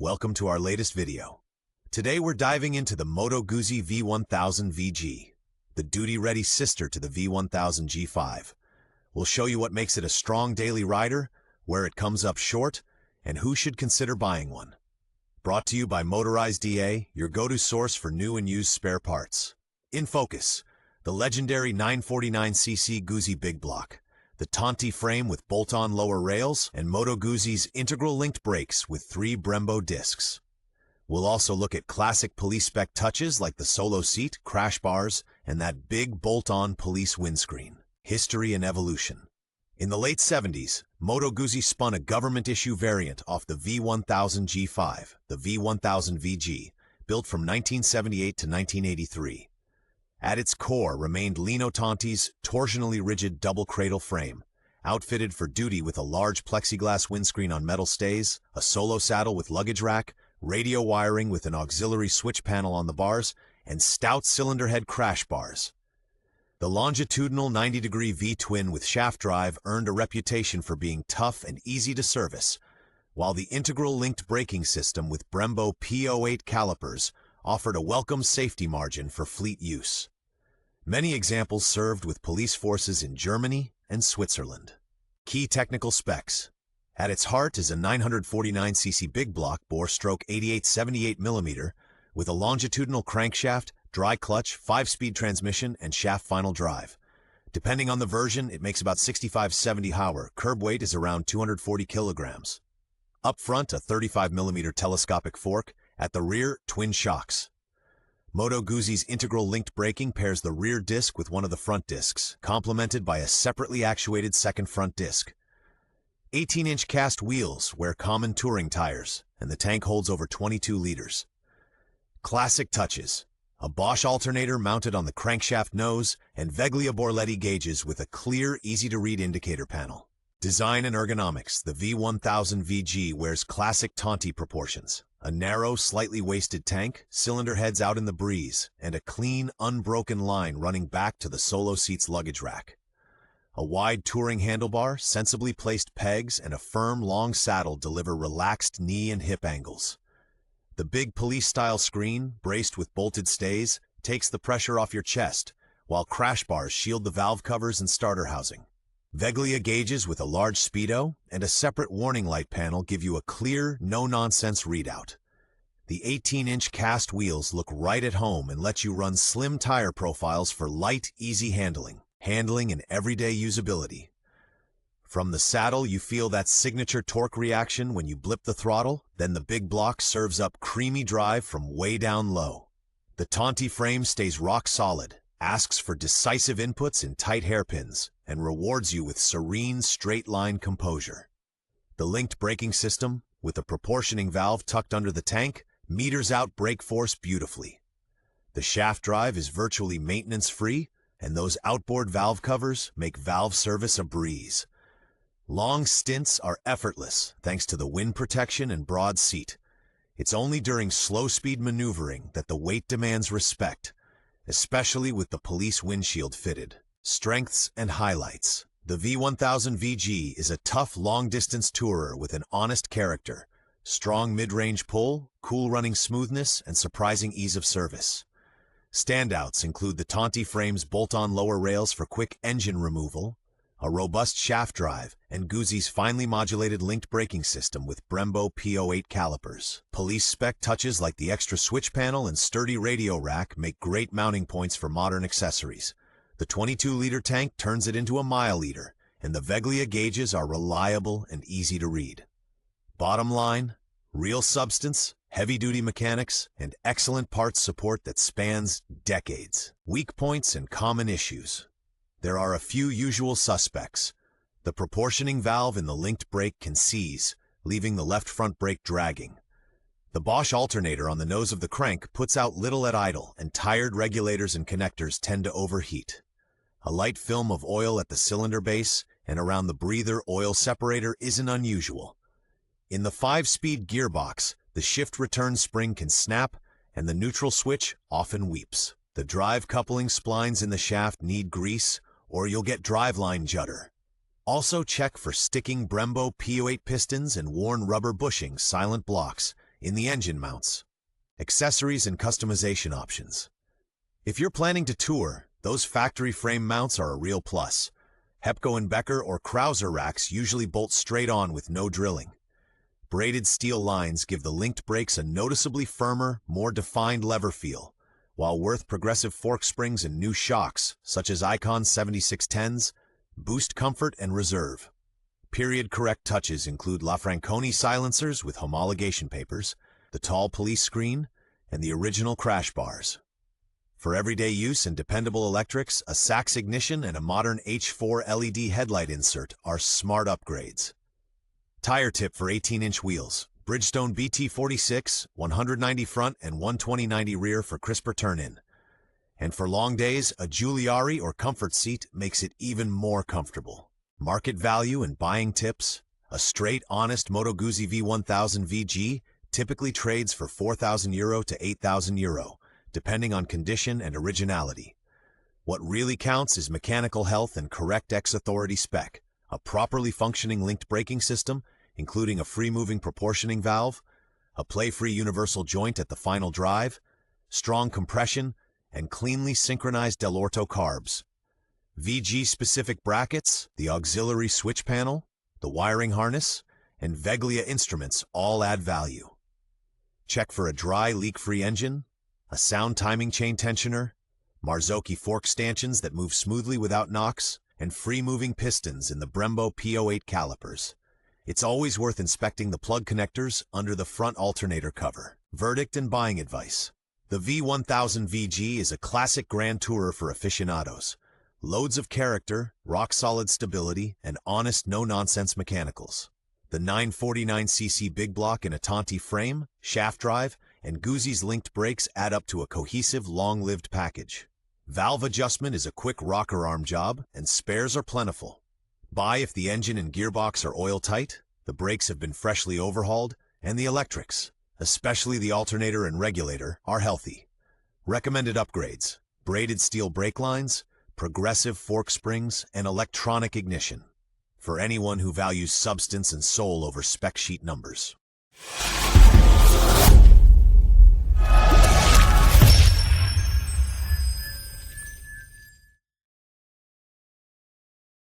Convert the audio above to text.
welcome to our latest video. Today we're diving into the MOTO GUZZI V1000 VG, the duty-ready sister to the V1000 G5. We'll show you what makes it a strong daily rider, where it comes up short, and who should consider buying one. Brought to you by Motorize DA, your go-to source for new and used spare parts. In focus, the legendary 949cc GUZZI Big Block, the Tonti frame with bolt-on lower rails, and MOTO GUZZI's integral linked brakes with 3 Brembo discs. We'll also look at classic police spec touches like the solo seat, crash bars, and that big bolt-on police windscreen. History and evolution. In the late 70s, MOTO GUZZI spun a government-issue variant off the V1000 G5, the V1000 VG, built from 1978 to 1983. At its core remained Lino Tonti's torsionally rigid double cradle frame, outfitted for duty with a large plexiglass windscreen on metal stays, a solo saddle with luggage rack, radio wiring with an auxiliary switch panel on the bars, and stout cylinder head crash bars. The longitudinal 90-degree V-twin with shaft drive earned a reputation for being tough and easy to service, while the integral linked braking system with Brembo P08 calipers offered a welcome safety margin for fleet use. Many examples served with police forces in Germany and Switzerland. Key technical specs. At its heart is a 949cc big block bore-stroke 88/78mm with a longitudinal crankshaft, dry clutch, 5-speed transmission, and shaft final drive. Depending on the version, it makes about 65-70 hour. Curb weight is around 240 kilograms. Up front, a 35mm telescopic fork. At the rear, twin shocks. MOTO GUZZI's integral linked braking pairs the rear disc with one of the front discs, complemented by a separately actuated second front disc. 18-inch cast wheels wear common touring tires, and the tank holds over 22 liters. Classic touches. A Bosch alternator mounted on the crankshaft nose, and Veglia Borletti gauges with a clear, easy-to-read indicator panel. Design and ergonomics. The V1000 VG wears classic Tonti proportions. A narrow, slightly waisted tank, cylinder heads out in the breeze, and a clean, unbroken line running back to the solo seat's luggage rack. A wide touring handlebar, sensibly placed pegs, and a firm, long saddle deliver relaxed knee and hip angles. The big police-style screen, braced with bolted stays, takes the pressure off your chest, while crash bars shield the valve covers and starter housing. Veglia gauges with a large speedo and a separate warning light panel give you a clear, no-nonsense readout. The 18-inch cast wheels look right at home and let you run slim tire profiles for light, easy handling and everyday usability. From the saddle, you feel that signature torque reaction when you blip the throttle, then the big block serves up creamy drive from way down low. The Tonti frame stays rock solid, asks for decisive inputs in tight hairpins, and rewards you with serene, straight-line composure. The linked braking system, with a proportioning valve tucked under the tank, meters out brake force beautifully. The shaft drive is virtually maintenance-free, and those outboard valve covers make valve service a breeze. Long stints are effortless thanks to the wind protection and broad seat. It's only during slow-speed maneuvering that the weight demands respect, especially with the police windshield fitted. Strengths and highlights. The V1000 VG is a tough long-distance tourer with an honest character, strong mid-range pull, cool running smoothness, and surprising ease of service. Standouts include the Tonti frame's bolt-on lower rails for quick engine removal, a robust shaft drive, and GUZZI's finely modulated linked braking system with Brembo P08 calipers. Police spec touches like the extra switch panel and sturdy radio rack make great mounting points for modern accessories. The 22-liter tank turns it into a mile-liter, and the Veglia gauges are reliable and easy to read. Bottom line, real substance, heavy-duty mechanics, and excellent parts support that spans decades. Weak points and common issues. There are a few usual suspects. The proportioning valve in the linked brake can seize, leaving the left front brake dragging. The Bosch alternator on the nose of the crank puts out little at idle, and tired regulators and connectors tend to overheat. A light film of oil at the cylinder base and around the breather oil separator isn't unusual. In the 5-speed gearbox, the shift return spring can snap, and the neutral switch often weeps. The drive coupling splines in the shaft need grease, or you'll get driveline judder. Also check for sticking Brembo P08 pistons and worn rubber bushing silent blocks In the engine mounts, accessories and customization options. If you're planning to tour, those factory frame mounts are a real plus. Hepco and Becker or Krauser racks usually bolt straight on with no drilling. Braided steel lines give the linked brakes a noticeably firmer, more defined lever feel, while Worth progressive fork springs and new shocks, such as Icon 7610s, boost comfort and reserve. Period-correct touches include LaFranconi silencers with homologation papers, the tall police screen, and the original crash bars. For everyday use and dependable electrics, a Sachs ignition and a modern H4 LED headlight insert are smart upgrades. Tire tip for 18-inch wheels. Bridgestone BT46, 190 front and 120/90 rear for crisper turn-in. And for long days, a Giuliari or comfort seat makes it even more comfortable. Market value and buying tips. A straight, honest MOTO GUZZI V1000 VG typically trades for €4,000 to €8,000, depending on condition and originality. What really counts is mechanical health and correct X-Authority spec, a properly functioning linked braking system, including a free-moving proportioning valve, a play-free universal joint at the final drive, strong compression, and cleanly synchronized Del Orto carbs. VG-specific brackets, the auxiliary switch panel, the wiring harness, and Veglia instruments all add value. Check for a dry, leak-free engine, a sound timing chain tensioner, Marzocchi fork stanchions that move smoothly without knocks, and free-moving pistons in the Brembo P08 calipers. It's always worth inspecting the plug connectors under the front alternator cover. Verdict and buying advice. The V1000 VG is a classic grand tourer for aficionados. Loads of character, rock-solid stability, and honest, no-nonsense mechanicals. The 949cc big block in a Tanti frame, shaft drive, and Guzzi's linked brakes add up to a cohesive, long-lived package. Valve adjustment is a quick rocker arm job, and spares are plentiful. Buy if the engine and gearbox are oil-tight, the brakes have been freshly overhauled, and the electrics, especially the alternator and regulator, are healthy. Recommended upgrades: braided steel brake lines, progressive fork springs, and electronic ignition. For anyone who values substance and soul over spec sheet numbers.